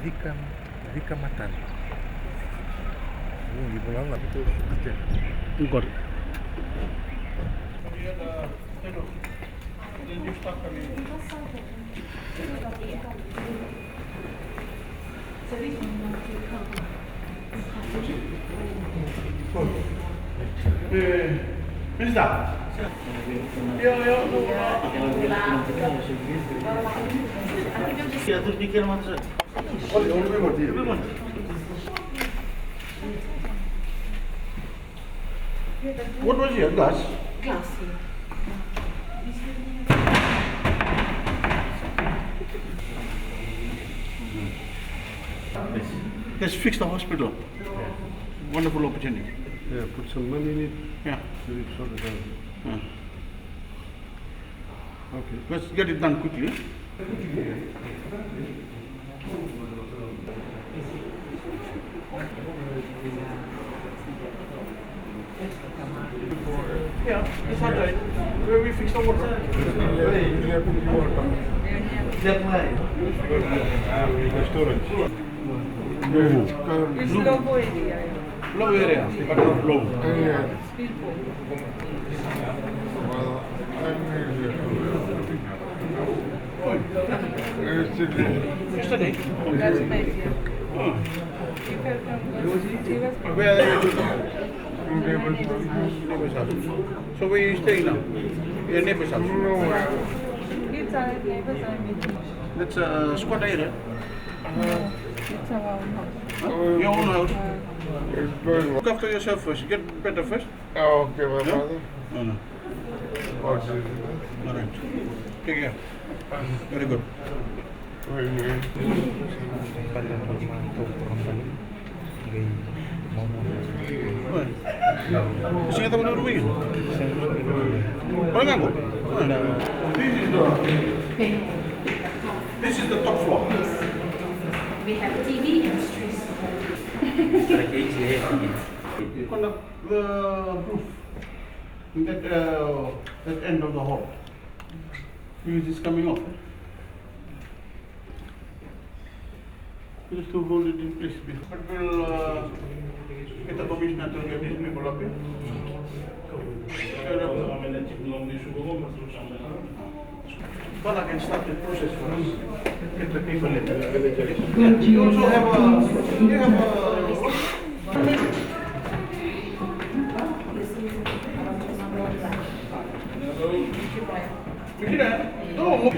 Vikamatan. Di pulau lah itu. Got it. Minister. What was your glass? Glass. Let's fix the hospital. Wonderful opportunity. Yeah, put some money in it. Yeah. So we sort it out. Okay. Let's get it done quickly. Yeah, it's all right. Where we fix the water. Storage. It's low area. Low area, but not low. Yesterday. Last night, yeah. Where are you? Neighbor's house. So where you staying now? Your neighbor's house? It's our neighbors are meeting. That's a squat area. It's our own house. Your own house. Look after yourself first. Get better first. Oh, okay, my father. No, no. Oh, this is All right. Take care. Very good. Sing kita benar begini. Boleh nggak, Bu? This is the top floor. We have TV and street. You conduct the roof in that end of the hall. Because it's coming off. Just to hold it in place. But we'll get the commissioner to get these people up here. But I can start the process for us. Get the people in. You also have a... No.